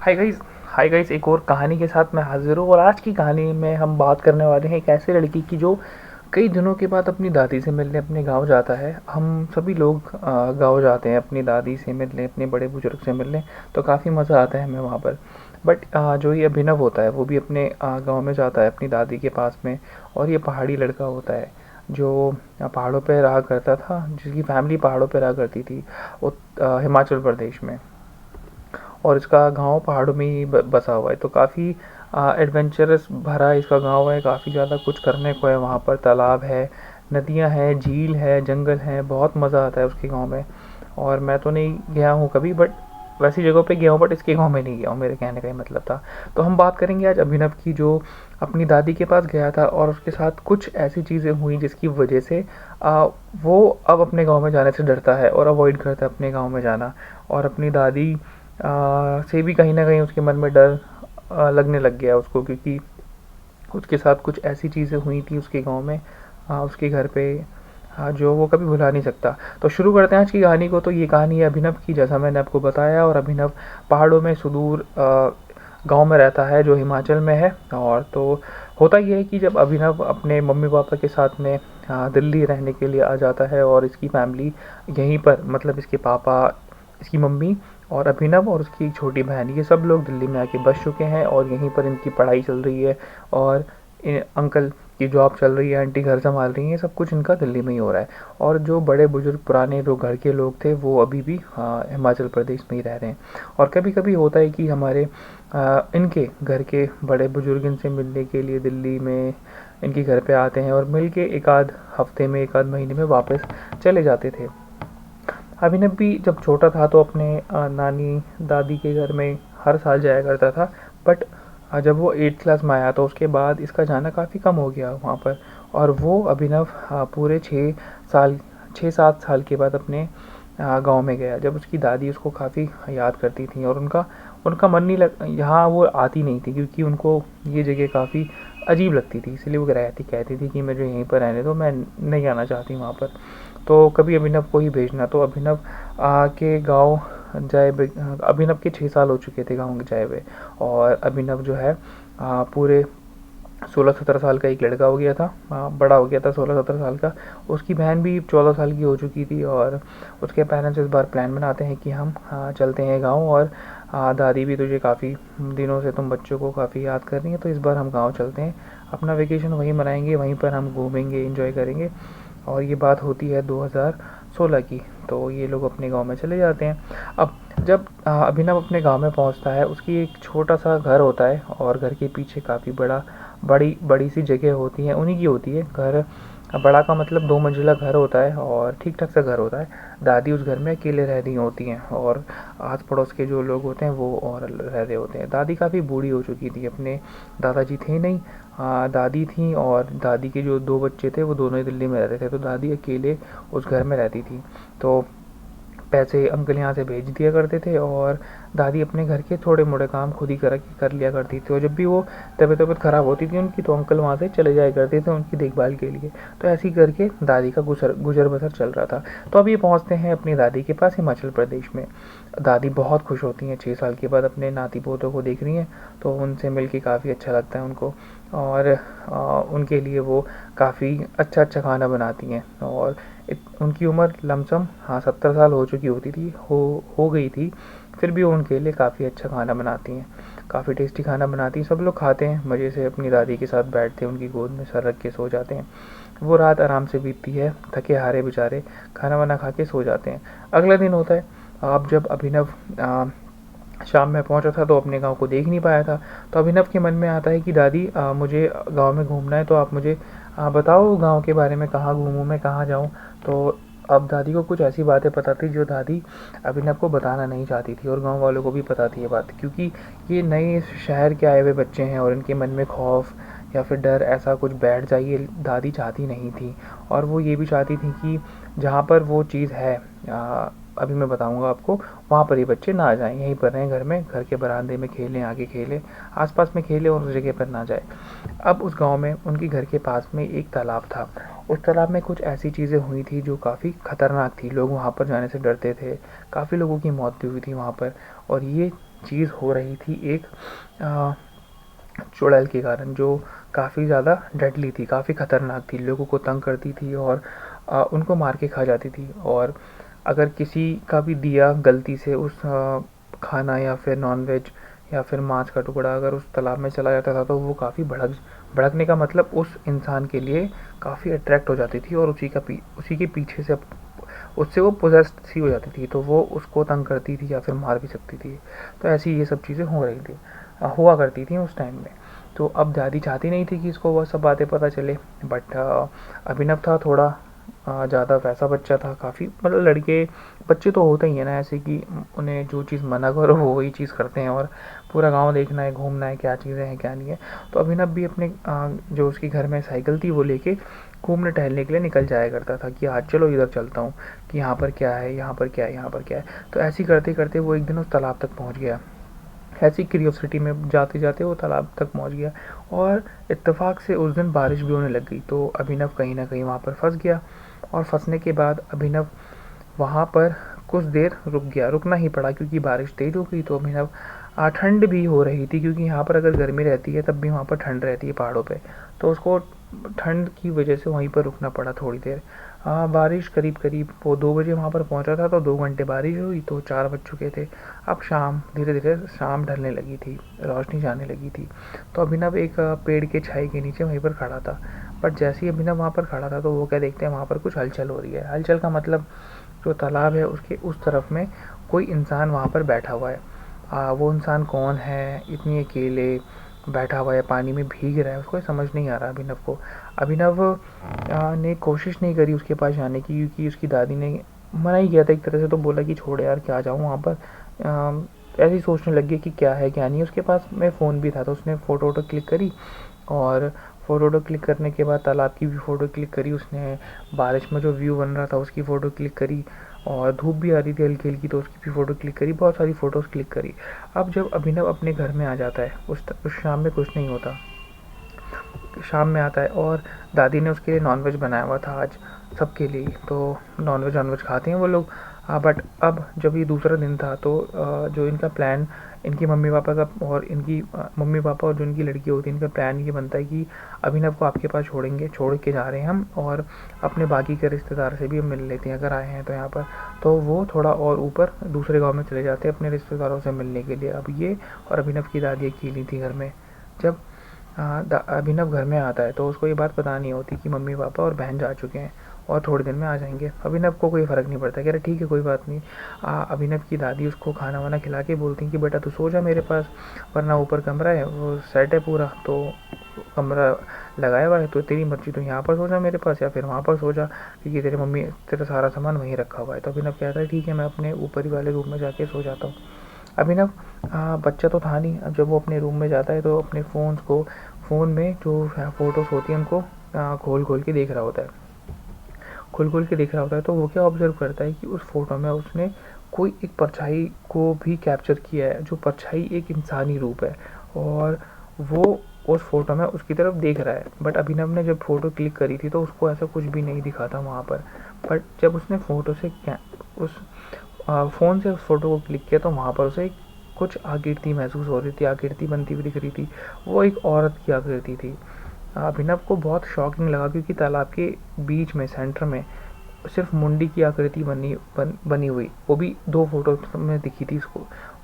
Hi guys एक और कहानी के साथ मैं हाजिर हूँ। और आज की कहानी में हम बात करने वाले हैं एक ऐसे लड़की की जो कई दिनों के बाद अपनी दादी से मिलने अपने गांव जाता है। हम सभी लोग गांव जाते हैं अपनी दादी से मिलने, अपने बड़े बुजुर्ग से मिलने, तो काफ़ी मज़ा आता है हमें वहाँ पर। बट जो ये अभिनव होता है वो भी अपने गांव में जाता है अपनी दादी के पास में। और ये पहाड़ी लड़का होता है जो पहाड़ों पर रहा करता था, जिसकी फैमिली पहाड़ों पर रहा करती थी हिमाचल प्रदेश में। और इसका गाँव पहाड़ों में ही बसा हुआ है, तो काफ़ी एडवेंचरस भरा इसका गाँव है। काफ़ी ज़्यादा कुछ करने को है वहाँ पर, तालाब है, नदियाँ हैं, झील है, जंगल है, बहुत मज़ा आता है उसके गाँव में। और मैं तो नहीं गया हूँ कभी, बट वैसी जगहों पे गया हूँ, बट इसके गाँव में नहीं गया हूँ, मेरे कहने का ही मतलब था। तो हम बात करेंगे आज अभिनव की, जो अपनी दादी के पास गया था और उसके साथ कुछ ऐसी चीज़ें हुई जिसकी वजह से वो अब अपने गाँव में जाने से डरता है और अवॉइड करता है अपने गाँव में जाना। और अपनी दादी से भी कहीं न कहीं उसके मन में डर लगने लग गया उसको, क्योंकि उसके साथ कुछ ऐसी चीज़ें हुई थी उसके गाँव में, उसके घर पे, जो वो कभी भुला नहीं सकता। तो शुरू करते हैं आज की कहानी को। तो ये कहानी है अभिनव की, जैसा मैंने आपको बताया। और अभिनव पहाड़ों में सुदूर गाँव में रहता है जो हिमाचल में है। और तो होता ये है कि जब अभिनव अपने मम्मी पापा के साथ में दिल्ली रहने के लिए आ जाता है, और इसकी फैमिली यहीं पर, मतलब इसके पापा, इसकी मम्मी और अभिनव और उसकी एक छोटी बहन, ये सब लोग दिल्ली में आके बस चुके हैं और यहीं पर इनकी पढ़ाई चल रही है। और अंकल की जॉब चल रही है, आंटी घर संभाल रही हैं, सब कुछ इनका दिल्ली में ही हो रहा है। और जो बड़े बुजुर्ग पुराने जो घर के लोग थे वो अभी भी हिमाचल प्रदेश में ही रह रहे हैं। और कभी कभी होता है कि हमारे इनके घर के बड़े बुजुर्ग इनसे मिलने के लिए दिल्ली में इनके घर पे आते हैं और मिल के एक आध हफ्ते में, एक आध महीने में वापस चले जाते थे। अभिनव भी जब छोटा था तो अपने नानी दादी के घर में हर साल जाया करता था। बट जब वो 8th क्लास में आया तो उसके बाद इसका जाना काफ़ी कम हो गया वहाँ पर। और वो अभिनव पूरे 6 साल, 6-7 साल के बाद अपने गांव में गया, जब उसकी दादी उसको काफ़ी याद करती थी। और उनका उनका मन नहीं लग, यहाँ वो आती नहीं थी क्योंकि उनको ये जगह काफ़ी अजीब लगती थी, इसलिए वो रहती कहती थी कि मुझे यहीं पर रहने दो, मैं नहीं आना चाहती वहाँ पर। तो कभी अभिनव को ही भेजना, तो अभिनव के गाँव जाए अभिनव के 6 साल हो चुके थे गाँव जाए हुए। और अभिनव जो है पूरे 16-17 साल का एक लड़का हो गया था, बड़ा हो गया था 16-17 साल का। उसकी बहन भी 14 साल की हो चुकी थी। और उसके पेरेंट्स इस बार प्लान बनाते हैं कि हम चलते हैं गाँव। और दादी भी तुझे काफ़ी दिनों से, तुम बच्चों को काफ़ी याद कर रही हैं, तो इस बार हम गाँव चलते हैं, अपना वेकेशन वहीं मनाएंगे, वहीं पर हम घूमेंगे, इंजॉय करेंगे। और ये बात होती है 2016 की। तो ये लोग अपने गांव में चले जाते हैं। अब जब अभिनव अपने गांव में पहुंचता है, उसकी एक छोटा सा घर होता है और घर के पीछे काफ़ी बड़ी बड़ी सी जगह होती है, उन्हीं की होती है घर। बड़ा का मतलब 2 मंजिला घर होता है और ठीक ठाक सा घर होता है। दादी उस घर में अकेले रह रही होती हैं और आस पड़ोस के जो लोग होते हैं वो और रह रहे होते हैं। दादी काफ़ी बूढ़ी हो चुकी थी, अपने दादाजी थे नहीं, दादी थी। और दादी के जो 2 बच्चे थे वो दोनों ही दिल्ली में रहते थे, तो दादी अकेले उस घर में रहती थी। तो पैसे अंकल यहाँ से भेज दिया करते थे और दादी अपने घर के थोड़े मोड़े काम खुद ही कर लिया करती थी। और जब भी वो तबीयत ख़राब होती थी उनकी, तो अंकल वहाँ से चले जाया करते थे उनकी देखभाल के लिए। तो ऐसे ही करके दादी का गुजर बसर चल रहा था। तो अब ये पहुँचते हैं अपनी दादी के पास हिमाचल प्रदेश में। दादी बहुत खुश होती हैं, 6 साल के बाद अपने नाती पोतों को देख रही हैं, तो उनसे मिल के काफ़ी अच्छा लगता है उनको। और उनके लिए वो काफ़ी अच्छा अच्छा खाना बनाती हैं। और उनकी उम्र लमसम 70 साल हो चुकी होती थी, हो गई थी, फिर भी वो उनके लिए काफ़ी अच्छा खाना बनाती हैं, काफ़ी टेस्टी खाना बनाती हैं। सब लोग खाते हैं मज़े से, अपनी दादी के साथ बैठते हैं, उनकी गोद में सर रख के सो जाते हैं। वो रात आराम से बीतती है, थके हारे बेचारे खाना वाना खा के सो जाते हैं। अगला दिन होता है। अब जब अभिनव शाम में पहुंचा था तो अपने गांव को देख नहीं पाया था। तो अभिनव के मन में आता है कि दादी, मुझे गांव में घूमना है, तो आप मुझे बताओ गांव के बारे में, कहाँ घूमूं मैं, कहाँ जाऊं। तो अब दादी को कुछ ऐसी बातें पता थी जो दादी अभिनव को बताना नहीं चाहती थी, और गांव वालों को भी पता थी ये बात, क्योंकि ये नए शहर के आए हुए बच्चे हैं और इनके मन में खौफ या फिर डर ऐसा कुछ बैठ जाए, ये दादी चाहती नहीं थी। और वो ये भी चाहती थी कि जहाँ पर वो चीज़ है, अभी मैं बताऊंगा आपको, वहाँ पर ये बच्चे ना आ जाएं, यहीं पर रहें घर में, घर के बरामदे में खेलें, आगे खेलें, आसपास में खेलें, और उस जगह पर ना जाए। अब उस गांव में उनके घर के पास में एक तालाब था। उस तालाब में कुछ ऐसी चीज़ें हुई थी जो काफ़ी खतरनाक थी, लोग वहाँ पर जाने से डरते थे, काफ़ी लोगों की मौत भी हुई थी वहाँ पर। और ये चीज़ हो रही थी एक चुड़ैल के कारण, जो काफ़ी ज़्यादा डेडली थी, काफ़ी ख़तरनाक थी, लोगों को तंग करती थी और उनको मार के खा जाती थी। और अगर किसी का भी दिया गलती से उस खाना या फिर नॉनवेज या फिर मांस का टुकड़ा अगर उस तालाब में चला जाता था, तो वो काफ़ी भड़कने का मतलब उस इंसान के लिए काफ़ी अट्रैक्ट हो जाती थी और उसी के पीछे से उससे वो पोजेस्ड सी हो जाती थी, तो वो उसको तंग करती थी या फिर मार भी सकती थी। तो ऐसी ये सब चीज़ें हो रही थी, हुआ करती थी उस टाइम में। तो अब दादी चाहती नहीं थी कि इसको वो सब बातें पता चले, बट अभिनव था थोड़ा ज़्यादा वैसा बच्चा था, काफ़ी मतलब लड़के बच्चे तो होते ही हैं ना ऐसे कि उन्हें जो चीज़ मना करो वो वही चीज़ करते हैं, और पूरा गांव देखना है, घूमना है, क्या चीज़ें हैं क्या नहीं है। तो अभिनव भी अपने जो उसके घर में साइकिल थी वो लेके घूमने टहलने के लिए निकल जाया करता था कि आज चलो इधर चलता हूँ, कि यहाँ पर क्या है, यहाँ पर क्या है, यहाँ पर क्या है। तो ऐसे ही करते करते वो एक दिन उस तालाब तक पहुँच गया। ऐसी क्यूरियोसिटी में जाते जाते वो तालाब तक पहुंच गया, और इत्तेफाक से उस दिन बारिश भी होने लग गई। तो अभिनव कहीं ना कहीं वहाँ पर फंस गया, और फंसने के बाद अभिनव वहाँ पर कुछ देर रुक गया, रुकना ही पड़ा क्योंकि बारिश तेज हो गई। तो अभिनव ठंड भी हो रही थी, क्योंकि यहाँ पर अगर गर्मी रहती है तब भी वहाँ पर ठंड रहती है पहाड़ों पे, तो उसको ठंड की वजह से वहीं पर रुकना पड़ा थोड़ी देर। बारिश करीब करीब वो 2 बजे वहाँ पर पहुँचा था, तो 2 घंटे बारिश हुई, तो 4 बज चुके थे। अब शाम धीरे धीरे शाम ढलने लगी थी, रोशनी जाने लगी थी। तो अभिनव एक पेड़ के छाई के नीचे वहीं पर खड़ा था। बट जैसे ही अभिनव वहाँ पर खड़ा था, तो वो क्या देखते हैं, वहाँ पर कुछ हलचल हो रही है। हलचल का मतलब जो तालाब है उसके उस तरफ में कोई इंसान वहाँ पर बैठा हुआ है। वो इंसान कौन है, इतनी अकेले बैठा हुआ है, पानी में भीग रहा है, उसको समझ नहीं आ रहा अभिनव को। अभिनव ने कोशिश नहीं करी उसके पास जाने की, क्योंकि उसकी दादी ने मना ही किया था एक तरह से। तो बोला कि छोड़ यार, क्या जाऊँ वहाँ पर। ऐसे ही सोचने लग गया कि क्या है क्या नहीं। उसके पास में फ़ोन भी था, तो उसने फ़ोटो वोटो क्लिक करी, और फ़ोटो वोटो क्लिक करने के बाद तालाब की भी फ़ोटो क्लिक करी उसने, बारिश में जो व्यू बन रहा था उसकी फ़ोटो क्लिक करी, और धूप भी आ रही थी हल्की हल्की, तो उसकी भी फ़ोटो क्लिक करी, बहुत सारी फ़ोटोज़ क्लिक करी। अब जब अभिनव अपने घर में आ जाता है, उस शाम में कुछ नहीं होता, शाम में आता है, और दादी ने उसके लिए नॉनवेज बनाया हुआ था आज सबके लिए, तो नॉनवेज नॉनवेज खाते हैं वो लोग। बट अब जब ये दूसरा दिन था, तो जो इनका प्लान, इनकी मम्मी पापा का और इनकी मम्मी पापा और जो इनकी लड़की होती है, इनका प्लान ये बनता है कि अभिनव को आपके पास छोड़ के जा रहे हैं हम, और अपने बाकी के रिश्तेदार से भी हम मिल लेते हैं अगर आए हैं तो यहाँ पर। तो वो थोड़ा और ऊपर दूसरे गांव में चले जाते हैं अपने रिश्तेदारों से मिलने के लिए। अब ये और अभिनव की दादी अकेली थी घर में। जब अभिनव घर में आता है, तो उसको ये बात पता नहीं होती कि मम्मी पापा और बहन जा चुके हैं और थोड़े दिन में आ जाएंगे। अभिनव को कोई फ़र्क नहीं पड़ता, कह रहे ठीक है कोई बात नहीं। अभिनव की दादी उसको खाना वाना खिला के बोलती हैं कि बेटा तू सो जा मेरे पास, वरना ऊपर कमरा है वो सेट है पूरा, तो कमरा लगाया हुआ है, तो तेरी मर्जी, तो यहाँ पर सो जा मेरे पास या फिर वहाँ पर सो जा, क्योंकि तेरा सारा सामान वहीं रखा हुआ है। तो अभिनव कहता है ठीक है, मैं अपने ऊपरी वाले रूम में जाके सो जाता हूँ। अभिनव बच्चा तो था नहीं। अब जब वो अपने रूम में जाता है, तो अपने फ़ोन में जो फ़ोटोज़ होती हैं उनको खोल खोल के देख रहा होता है। खोल खोल के देख रहा होता है, तो वो क्या ऑब्ज़र्व करता है कि उस फ़ोटो में उसने कोई एक परछाई को भी कैप्चर किया है, जो परछाई एक इंसानी रूप है, और वो उस फ़ोटो में उसकी तरफ देख रहा है। बट अभिनव ने जब फ़ोटो क्लिक करी थी, तो उसको ऐसा कुछ भी नहीं दिखा था वहाँ पर। बट जब उसने फ़ोटो से उस फ़ोन से उस फ़ोटो को क्लिक किया, तो वहाँ पर उसे कुछ आकृति महसूस हो रही थी, आकृति बनती हुई दिख रही थी। वो एक औरत की आकृति थी। अभिनव को बहुत शॉकिंग लगा, क्योंकि तालाब के बीच में सेंटर में सिर्फ मुंडी की आकृति बनी हुई, वो भी 2 फोटो में दिखी थी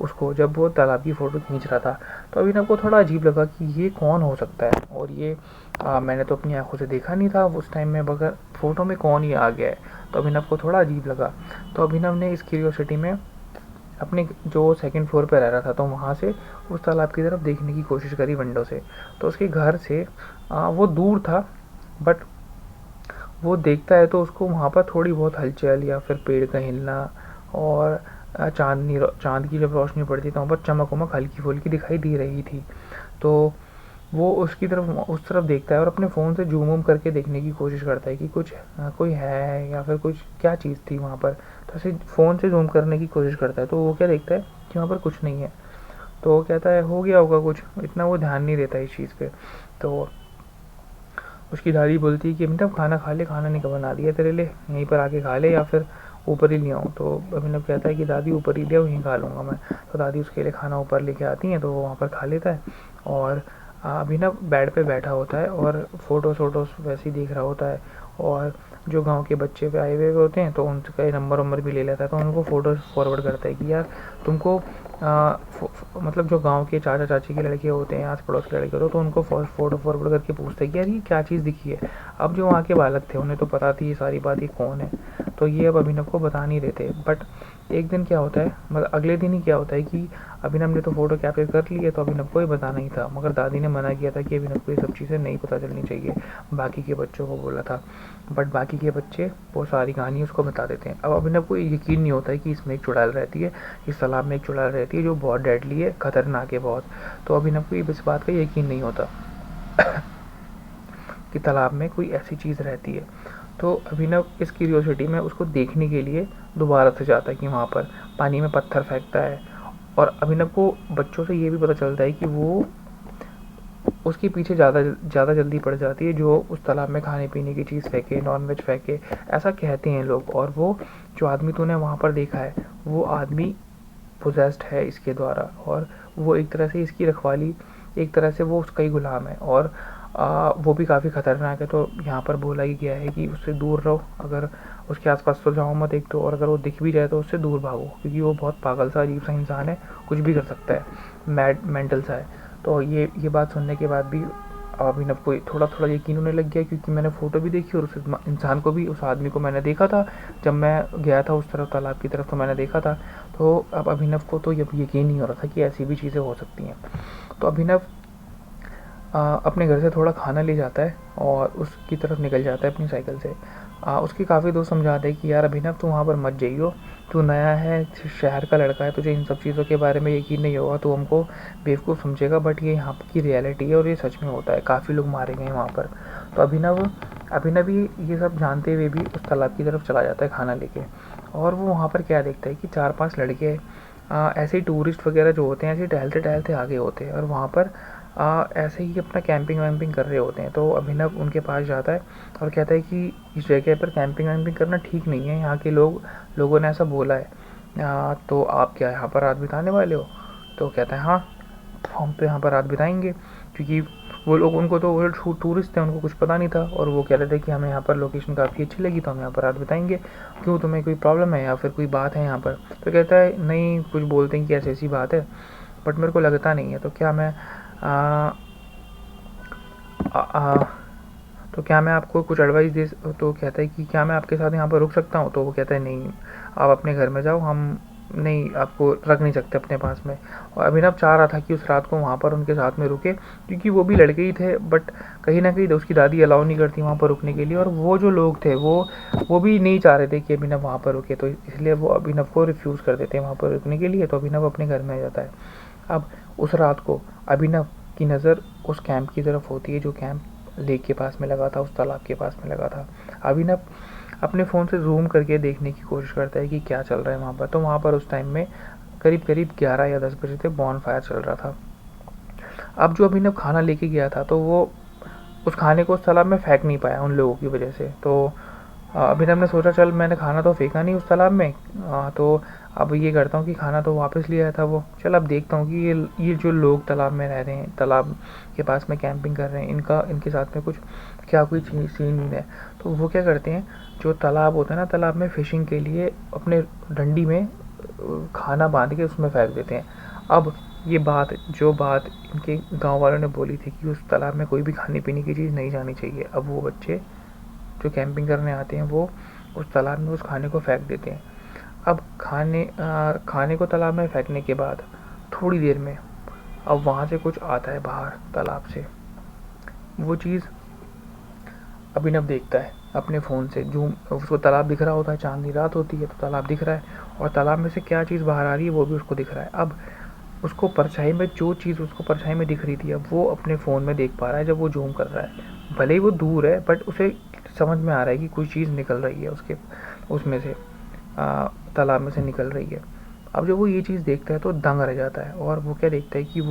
उसको जब वो तालाब की फ़ोटो खींच रहा था। तो अभिनव को थोड़ा अजीब लगा कि ये कौन हो सकता है, और ये मैंने तो अपनी आंखों से देखा नहीं था उस टाइम में, मगर फ़ोटो में कौन ये आ गया है। तो अभिनव को थोड़ा अजीब लगा। तो अभिनव ने इस क्यूरियोसिटी में अपने जो सेकंड फ्लोर पर रह रहा था, तो वहाँ से उस तालाब की तरफ देखने की कोशिश करी विंडो से। तो उसके घर से वो दूर था, बट वो देखता है तो उसको वहाँ पर थोड़ी बहुत हलचल या फिर पेड़ का हिलना, और चाँद की जब रोशनी पड़ती तो वहाँ पर चमक वमक हल्की फुल्की दिखाई दे रही थी। तो वो उस तरफ देखता है, और अपने फ़ोन से जूम वूम करके देखने की कोशिश करता है कि कोई है या फिर कुछ क्या चीज़ थी वहाँ पर। तो ऐसे फ़ोन से जूम करने की कोशिश करता है, तो वो क्या देखता है कि वहाँ पर कुछ नहीं है। तो वो कहता है हो गया होगा कुछ, इतना वो ध्यान नहीं देता इस चीज़ पे। तो उसकी दादी बोलती है कि बेटा खाना खा ले, खाना नहीं बना दिया तेरे लिए, यहीं पर आके खा ले, या फिर ऊपर ही ले आऊँ। तो अभिनव कहता है कि दादी ऊपर ही ले आओ, यहीं खा लूँगा मैं। तो दादी उसके लिए खाना ऊपर लेके आती हैं, तो वो वहाँ पर खा लेता है। और अभिनव बेड पे बैठा होता है और फ़ोटोज़ वोटोज़ वैसे ही देख रहा होता है। और जो गाँव के बच्चे पे आए हुए होते हैं तो उनका नंबर वंबर भी ले लेता है। तो उनको फ़ोटोज़ फॉरवर्ड करता है कि यार तुमको मतलब जो गांव के चाचा चाची के लड़के होते हैं, आस पड़ोस के लड़के होते हैं, तो उनको फ़ोटो फॉरवर्ड करके पूछते हैं कि यार ये क्या चीज़ दिखी है। अब जो वहाँ के बालक थे उन्हें तो पता थी ये सारी बात, ये कौन है, तो ये अब अभिनव को बता नहीं रहे थे। बट एक दिन क्या होता है, मतलब अगले दिन ही क्या होता है कि अभिनव ने तो फ़ोटो कैप्चर कर ली है, तो अभिनव को ही बताना ही था, मगर दादी ने मना किया था कि अभिनव को ये सब चीज़ें नहीं पता चलनी चाहिए, बाकी के बच्चों को बोला था। बट बाकी के बच्चे वो सारी कहानी उसको बता देते हैं। अब अभिनव को यकीन नहीं होता है कि इसमें एक चुड़ैल रहती है, इस तालाब में एक चुड़ैल रहती है जो बहुत डेडली है, खतरनाक है बहुत। तो अभिनव को इस बात का यकीन नहीं होता कि तालाब में कोई ऐसी चीज़ रहती है। तो अभिनव इस क्यूरियोसिटी में उसको देखने के लिए दोबारा से जाता है कि वहाँ पर पानी में पत्थर फेंकता है। और अभिनव को बच्चों से ये भी पता चलता है कि वो उसके पीछे ज़्यादा जल्दी पड़ जाती है जो उस तालाब में खाने पीने की चीज़ फेंके, नॉनवेज फेंके, ऐसा कहते हैं लोग। और वो जो आदमी तूने वहाँ पर देखा है वो आदमी पोजेस्ड है इसके द्वारा, और वो एक तरह से इसकी रखवाली, एक तरह से वो उसका ही गुलाम है। और वो भी काफ़ी ख़तरनाक है। तो यहाँ पर बोला ही गया है कि उससे दूर रहो, अगर उसके आसपास तो जाओ मत एक तो, और अगर वो दिख भी जाए तो उससे दूर भागो, क्योंकि वो बहुत पागल सा अजीब सा इंसान है, कुछ भी कर सकता है, मेंटल सा है। तो ये बात सुनने के बाद भी अभिनव को थोड़ा थोड़ा यकीन होने लग गया, क्योंकि मैंने फ़ोटो भी देखी और उस इंसान को भी, उस आदमी को मैंने देखा था जब मैं गया था उस तरफ, तालाब की तरफ, तो मैंने देखा था। तो अब अभिनव को तो यकीन नहीं हो रहा था कि ऐसी भी चीज़ें हो सकती हैं। तो अभिनव अपने घर से थोड़ा खाना ले जाता है और उसकी तरफ निकल जाता है अपनी साइकिल से। उसके काफ़ी दोस्त समझाते हैं कि यार अभिनव तू वहाँ पर मत जाइयो, तू नया है, शहर का लड़का है, तुझे इन सब चीज़ों के बारे में यकीन नहीं होगा, तू हमको बेवकूफ़ समझेगा, बट ये यहाँ की रियलिटी है और ये सच में होता है, काफ़ी लोग मारे गए हैं वहाँ पर। तो अभिनव भी ये सब जानते हुए भी उस तालाब की तरफ चला जाता है खाना लेके। और वो वहाँ पर क्या देखता है कि 4-5 लड़के ऐसे ही टूरिस्ट वगैरह जो होते हैं ऐसे टहलते टहलते आगे होते हैं, और वहाँ पर ऐसे ही अपना कैंपिंग वैम्पिंग कर रहे होते हैं। तो अभिनव उनके पास जाता है और कहता है कि इस जगह पर कैंपिंग वैम्पिंग करना ठीक नहीं है, यहाँ के लोगों ने ऐसा बोला है। तो आप क्या यहाँ पर रात बिताने वाले हो? तो कहता है हाँ, हम तो यहाँ पर रात बिताएंगे, क्योंकि वो लोग, उनको तो वो टूरिस्ट थे, उनको कुछ पता नहीं था, और वो कह रहे थे कि हमें यहाँ पर लोकेशन काफ़ी अच्छी लगी तो हम यहाँ पर रात बिताएंगे, क्यों तुम्हें कोई प्रॉब्लम है या फिर कोई बात है यहाँ पर? तो कहता है नहीं, कुछ बोलते हैं कि ऐसी ऐसी बात है, बट मेरे को लगता नहीं है, तो क्या मैं आ, आ, आ, तो क्या मैं आपको कुछ एडवाइस दे। तो कहता है कि क्या मैं आपके साथ यहाँ पर रुक सकता हूँ? तो वो कहता है नहीं, आप अपने घर में जाओ, हम नहीं, आपको रख नहीं सकते अपने पास में। और अभिनव चाह रहा था कि उस रात को वहाँ पर उनके साथ में रुके, क्योंकि वो भी लड़के ही थे, बट कहीं ना कहीं उसकी दादी अलाउ नहीं करती वहाँ पर रुकने के लिए, और वो जो लोग थे वो भी नहीं चाह रहे थे कि अभिनव वहाँ पर रुके, तो इसलिए वो अभिनव को रिफ्यूज़ कर देते हैं वहाँ पर रुकने के लिए। तो अभिनव अपने घर में आ जाता है। अब उस रात को अभिनव की नज़र उस कैंप की तरफ होती है जो कैंप लेक के पास में लगा था, उस तालाब के पास में लगा था। अभिनव अपने फ़ोन से जूम करके देखने की कोशिश करता है कि क्या चल रहा है वहाँ पर। तो वहाँ पर उस टाइम में करीब करीब 11 या 10 बजे थे, बॉन फायर चल रहा था। अब जो अभिनव खाना लेके गया था तो वो उस खाने को उस तालाब में फेंक नहीं पाया उन लोगों की वजह से। तो अभिनव ने सोचा चल मैंने खाना तो फेंका नहीं उस तालाब में, तो अब ये करता हूँ कि खाना तो वापस ले आया था वो, चल अब देखता हूँ कि ये जो लोग तालाब में रह रहे हैं, तालाब के पास में कैंपिंग कर रहे हैं, इनके साथ में कुछ क्या कोई सीन है। तो वो क्या करते हैं, जो तालाब होता है ना, तालाब में फ़िशिंग के लिए अपने डंडी में खाना बांध के उसमें फेंक देते हैं। अब ये जो बात इनके गांव वालों ने बोली थी कि उस तालाब में कोई भी खाने पीने की चीज़ नहीं जानी चाहिए, अब वो बच्चे जो कैंपिंग करने आते हैं वो उस तालाब में उस खाने को फेंक देते हैं। अब खाने को तालाब में फेंकने के बाद थोड़ी देर में अब वहाँ से कुछ आता है बाहर तालाब से। वो चीज़ अभिनव देखता है अपने फ़ोन से, जूम, उसको तालाब दिख रहा होता है, चांदनी रात होती है तो तालाब दिख रहा है, और तालाब में से क्या चीज़ बाहर आ रही है वो भी उसको दिख रहा है। अब उसको परछाई में, जो चीज़ उसको परछाई में दिख रही थी, अब वो अपने फ़ोन में देख पा रहा है जब वो जूम कर रहा है। भले ही वो दूर है, बट उसे समझ में आ रहा है कि कोई चीज़ निकल रही है उसमें से, तालाब में से निकल रही है। अब जब वो ये चीज़ देखता है तो दंग रह जाता है, और वो क्या देखता है कि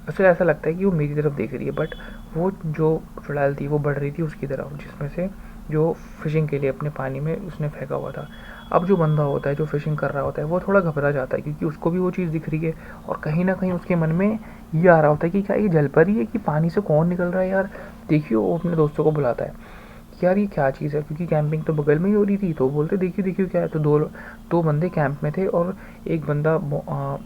उसे ऐसा लगता है कि वो मेरी तरफ देख रही है, बट वो जो चुड़ैल थी वो बढ़ रही थी उसकी तरफ, जिसमें से जो फ़िशिंग के लिए अपने पानी में उसने फेंका हुआ था। अब जो बंदा होता है, जो फ़िशिंग कर रहा होता है, वो थोड़ा घबरा जाता है क्योंकि उसको भी वो चीज़ दिख रही है और कहीं न कहीं उसके मन में ये आ रहा होता है कि क्या ये जलपरी है कि पानी से कौन निकल रहा है यार? देखिए, वो अपने दोस्तों को बुलाता है कि यार ये क्या चीज़ है? क्योंकि कैंपिंग तो बगल में ही हो रही थी, तो बोलते देखिए, देखिए क्या है? तो 2 बंदे कैंप में थे और एक बंदा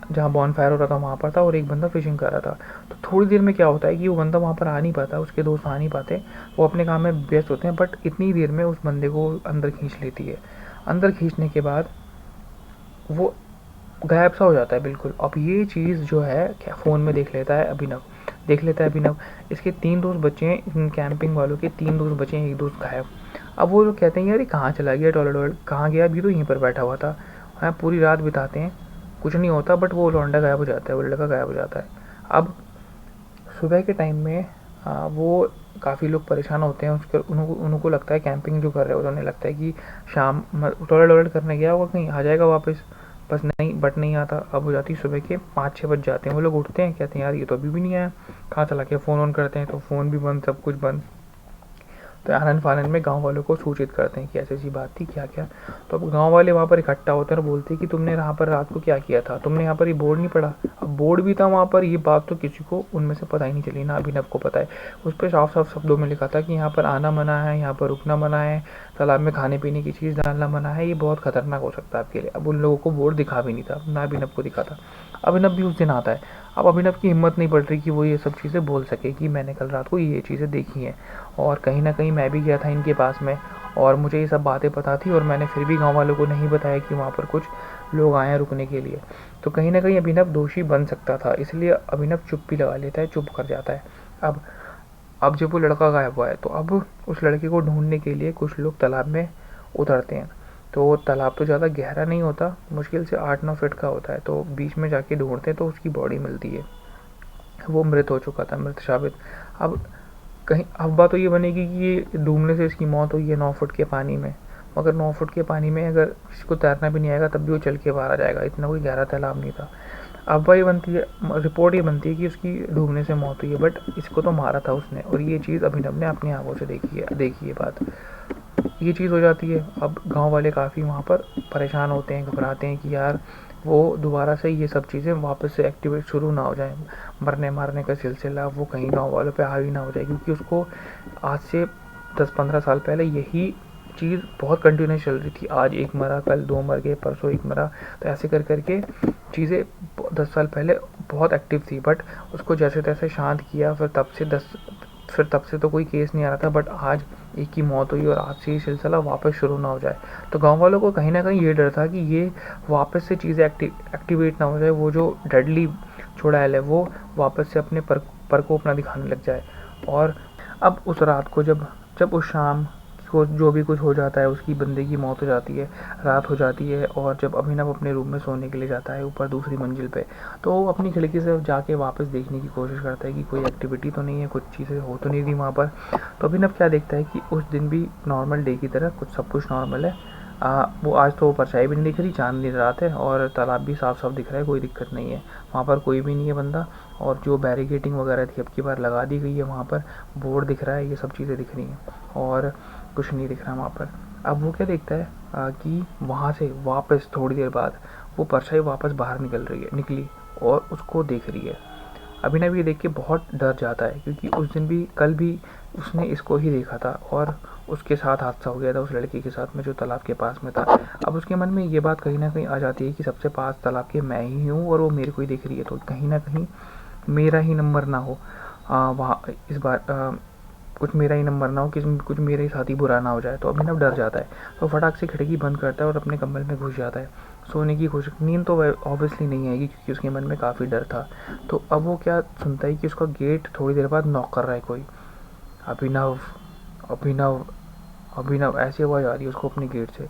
जहाँ बॉनफायर हो रहा था वहाँ पर था और एक बंदा फ़िशिंग कर रहा था। तो थोड़ी देर में क्या होता है कि वो बंदा वहाँ पर आ नहीं पाता, उसके दोस्त आ नहीं पाते, वो अपने काम में व्यस्त होते हैं, बट इतनी देर में उस बंदे को अंदर खींच लेती है। अंदर खींचने के बाद वो गायब सा हो जाता है बिल्कुल। अब ये चीज़ जो है क्या फ़ोन में देख लेता है अभिनव। इसके 3 दोस्त बचे हैं, कैंपिंग वालों के 3 दोस्त बचे हैं, 1 दोस्त गायब। अब वो लोग कहते हैं यार ये कहाँ चला गया, टॉयलेट वॉयलेट कहाँ गया, अभी तो यहीं पर बैठा हुआ था। हाँ, पूरी रात बिताते हैं, कुछ नहीं होता, बट वो लौंडा गायब हो जाता है, वो लड़का गायब हो जाता है। अब सुबह के टाइम में वो काफ़ी लोग परेशान होते हैं, उसके उनको लगता है कैंपिंग जो कर रहे हो तो उन्हें लगता है कि शाम टॉयलेट वॉयलेट करने गया होगा, कहीं आ जाएगा वापस, बस नहीं, बट नहीं आता। अब हो जाती सुबह के 5-6 बज जाते हैं, वो लोग उठते हैं, कहते हैं यार ये तो अभी भी नहीं आया, कहाँ चला गया? फ़ोन ऑन करते हैं तो फ़ोन भी बंद, सब कुछ बंद। तो आनन फानन में गांव वालों को सूचित करते हैं कि ऐसी ऐसी बात थी, क्या क्या। तो अब गांव वाले वहाँ पर इकट्ठा होते हैं और बोलते हैं कि तुमने यहाँ पर रात को क्या किया था, तुमने यहाँ पर ये बोर्ड नहीं पढ़ा? अब बोर्ड भी था वहाँ पर, ये बात तो किसी को उनमें से पता ही नहीं चली, ना अभिनव को पता है। उस पर साफ साफ शब्दों में लिखा था कि यहाँ पर आना मना है, यहाँ पर रुकना मना है, तालाब में खाने पीने की चीज़ डालना मना है, ये बहुत खतरनाक हो सकता है आपके लिए। अब उन लोगों को बोर्ड दिखा भी नहीं था, ना अभिनव को दिखा था। अभिनव भी उस दिन आता है। अब अभिनव की हिम्मत नहीं पड़ रही कि वो ये सब चीज़ें बोल सके कि मैंने कल रात को ये चीज़ें देखी हैं और कहीं ना कहीं मैं भी गया था इनके पास में और मुझे ये सब बातें पता थी और मैंने फिर भी गांव वालों को नहीं बताया कि वहाँ पर कुछ लोग आए हैं रुकने के लिए। तो कहीं ना कहीं अभिनव दोषी बन सकता था, इसलिए अभिनव चुप्पी लगा लेता है, चुप कर जाता है। अब अब जब वो लड़का गायब हुआ है तो अब उस लड़के को ढूंढने के लिए कुछ लोग तालाब में उतरते हैं। तो तालाब तो ज़्यादा गहरा नहीं होता, मुश्किल से 8-9 फीट का होता है। तो बीच में जाके ढूंढते हैं तो उसकी बॉडी मिलती है, वो मृत हो चुका था, मृत साबित। अब कहीं अब बात तो ये बनेगी कि ये डूबने से इसकी मौत हुई है 9 फुट के पानी में, मगर 9 फुट के पानी में अगर किसी को तैरना भी नहीं आएगा तब भी वो चल के बाहर आ जाएगा, इतना कोई गहरा तालाब नहीं था। अफवाह ये बनती है, रिपोर्ट ये बनती है कि उसकी डूबने से मौत हुई है, बट इसको तो मारा था उसने और ये चीज़ अभिनव ने अपनी आंखों से देखी है बात। ये चीज़ हो जाती है। अब गांव वाले काफ़ी वहाँ पर परेशान होते हैं, घबराते हैं कि यार वो दोबारा से ये सब चीज़ें वापस से एक्टिवेट शुरू ना हो जाए, मरने मारने का सिलसिला वो कहीं गांव वालों पे हावी ना हो जाए, क्योंकि उसको आज से 10-15 साल पहले यही चीज़ बहुत कंटिन्यूस चल रही थी। आज एक मरा, कल 2 मर गए, परसों एक मरा, तो ऐसे कर करके चीज़ें 10 साल पहले बहुत एक्टिव थी। बट उसको जैसे तैसे शांत किया, फिर तब से तो कोई केस नहीं आ रहा था, बट आज एक की मौत हुई और आज से ये सिलसिला वापस शुरू ना हो जाए। तो गांव वालों को कहीं ना कहीं ये डर था कि ये वापस से चीज़ें एक्टिवेट ना हो जाए, वो जो डेडली चुड़ैल है वो वापस से अपने प्रकोप ना दिखाने लग जाए। और अब उस रात को जब जब उस शाम को जो भी कुछ हो जाता है, उसकी बंदे की मौत हो जाती है, रात हो जाती है, और जब अभिनव अपने रूम में सोने के लिए जाता है ऊपर दूसरी मंजिल पे, तो वो अपनी खिड़की से जाके वापस देखने की कोशिश करता है कि कोई एक्टिविटी तो नहीं है, कुछ चीज़ें हो तो नहीं रही वहाँ पर। तो अभिनव क्या देखता है कि उस दिन भी नॉर्मल डे की तरह कुछ सब कुछ नॉर्मल है। वो आज तो परछाई भी नहीं दिख रही, चांदनी रात है और तालाब भी साफ साफ दिख रहा है, कोई दिक्कत नहीं है, वहाँ पर कोई भी नहीं है बंदा। और जो बैरिकेटिंग वगैरह थी अब की बार लगा दी गई है, वहाँ पर बोर्ड दिख रहा है, ये सब चीज़ें दिख रही हैं और कुछ नहीं दिख रहा वहाँ पर। अब वो क्या देखता है कि वहाँ से वापस थोड़ी देर बाद वो परछाई वापस बाहर निकली और उसको देख रही है। अभिनव ये देख के बहुत डर जाता है, क्योंकि उस दिन भी, कल भी उसने इसको ही देखा था और उसके साथ हादसा हो गया था उस लड़की के साथ में जो तालाब के पास में था। अब उसके मन में ये बात कहीं ना कहीं आ जाती है कि सबसे पास तालाब के मैं ही हूँ और वो मेरे को ही देख रही है, तो कहीं ना कहीं मेरा ही नंबर ना हो वहाँ इस बार, कुछ मेरा ही नंबर ना हो, कुछ मेरे ही साथ ही बुरा ना हो जाए। तो अभिनव डर जाता है, तो फटाक से खिड़की बंद करता है और अपने कमरे में घुस जाता है सोने की कोशिश। नींद तो ऑब्वियसली नहीं आएगी क्योंकि उसके मन में काफ़ी डर था। तो अब वो क्या सुनता है कि उसका गेट थोड़ी देर बाद नॉक कर रहा है कोई। अभिनव, अभिनव, अभिनव, ऐसी आवाज़ आ रही है उसको अपने गेट से।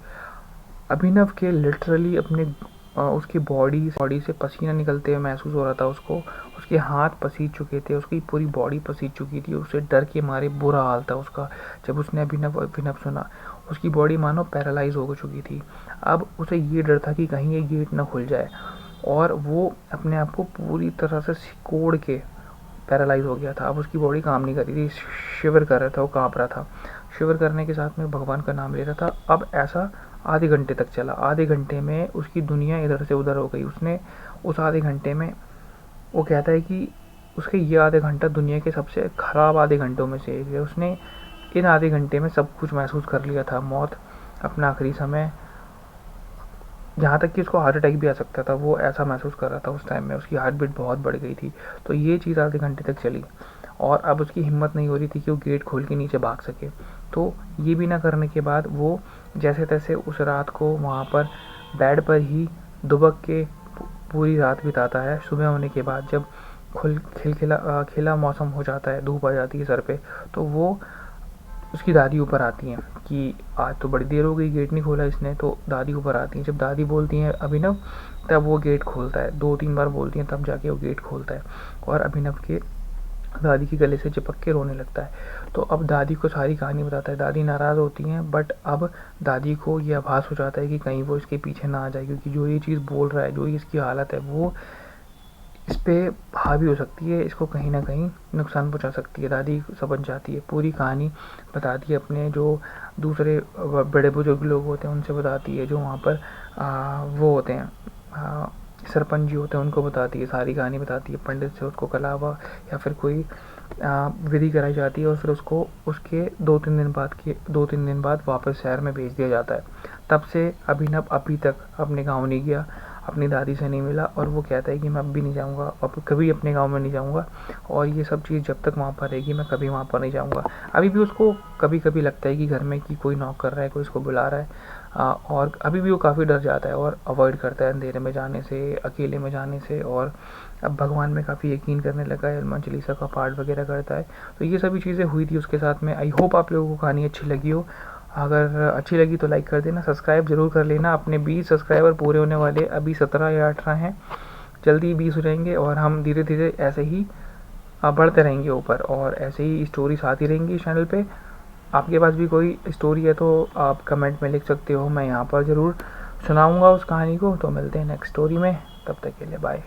अभिनव के लिटरली अपने उसकी बॉडी से पसीना निकलते हुए महसूस हो रहा था उसको। उसके हाथ पसीज चुके थे, उसकी पूरी बॉडी पसीज चुकी थी, उसे डर के मारे बुरा हाल था उसका। जब उसने अभिनव अभिनव सुना, उसकी बॉडी मानो पैरालाइज हो चुकी थी। अब उसे ये डर था कि कहीं ये गेट ना खुल जाए, और वो अपने आप को पूरी तरह से सिकोड़ के पैरालाइज हो गया था। अब उसकी बॉडी काम नहीं कर रही थी, शिवर कर रहा था, वो काँप रहा था। शिवर करने के साथ में भगवान का नाम ले रहा था। अब ऐसा आधे घंटे तक चला। आधे घंटे में उसकी दुनिया इधर से उधर हो गई। उसने उस आधे घंटे में, वो कहता है कि उसके ये आधे घंटा दुनिया के सबसे ख़राब आधे घंटों में से एक है। उसने इन आधे घंटे में सब कुछ महसूस कर लिया था, मौत, अपना आखिरी समय, यहाँ तक कि उसको हार्ट अटैक भी आ सकता था। वो ऐसा महसूस कर रहा था उस टाइम में, उसकी हार्ट बीट बहुत बढ़ गई थी। तो ये चीज़ आधे घंटे तक चली और अब उसकी हिम्मत नहीं हो रही थी कि वो गेट खोल के नीचे भाग सके। तो ये भी ना करने के बाद वो जैसे तैसे उस रात को वहाँ पर बेड पर ही दुबक के पूरी रात बिताता है। सुबह होने के बाद जब खिला मौसम हो जाता है, धूप आ जाती है सर पे, तो वो उसकी दादी ऊपर आती हैं कि आज तो बड़ी देर हो गई, गेट नहीं खोला इसने। तो दादी ऊपर आती हैं। जब दादी बोलती हैं अभिनव, तब वो गेट खोलता है। 2-3 बार बोलती हैं तब जाके वो गेट खोलता है और अभिनव के दादी के गले से चिपक के रोने लगता है। तो अब दादी को सारी कहानी बताता है। दादी नाराज़ होती हैं, बट अब दादी को ये आभास हो जाता है कि कहीं वो इसके पीछे ना आ जाए, क्योंकि जो ये चीज़ बोल रहा है, जो इसकी हालत है, वो इस पे हावी हो सकती है, इसको कहीं ना कहीं नुकसान पहुंचा सकती है। दादी समझ जाती है, पूरी कहानी बताती है, अपने जो दूसरे बड़े बुजुर्ग लोग होते हैं उनसे बताती है, जो वहाँ पर वो होते हैं, सरपंच जी होते हैं, उनको बताती है, सारी कहानी बताती है। पंडित से उसको कलावा या फिर कोई विधि कराई जाती है और फिर उसको उसके 2-3 दिन बाद वापस शहर में भेज दिया जाता है। तब से अभिनव अभी तक अपने गाँव नहीं गया, अपनी दादी से नहीं मिला और वो कहता है कि मैं अब भी नहीं जाऊँगा, अब कभी अपने गांव में नहीं जाऊँगा और ये सब चीज़ जब तक वहाँ पर रहेगी मैं कभी वहाँ पर नहीं जाऊँगा। अभी भी उसको कभी कभी लगता है कि घर में कि कोई नॉक कर रहा है, कोई उसको बुला रहा है, और अभी भी वो काफ़ी डर जाता है और अवॉइड करता है अंधेरे में जाने से, अकेले में जाने से। और अब भगवान में काफ़ी यकीन करने लगा है, हनुमान चालीसा का पाठ वगैरह करता है। तो ये सभी चीज़ें हुई थी उसके साथ में। आई होप आप लोगों को कहानी अच्छी लगी हो। अगर अच्छी लगी तो लाइक कर देना, सब्सक्राइब ज़रूर कर लेना। अपने 20 सब्सक्राइबर पूरे होने वाले, अभी 17 या 18 हैं, जल्दी 20 हो जाएंगे और हम धीरे धीरे ऐसे ही बढ़ते रहेंगे ऊपर और ऐसे ही स्टोरीज आती रहेंगी इस चैनल पे। आपके पास भी कोई स्टोरी है तो आप कमेंट में लिख सकते हो, मैं यहाँ पर ज़रूर सुनाऊँगा उस कहानी को। तो मिलते हैं नेक्स्ट स्टोरी में, तब तक के लिए बाय।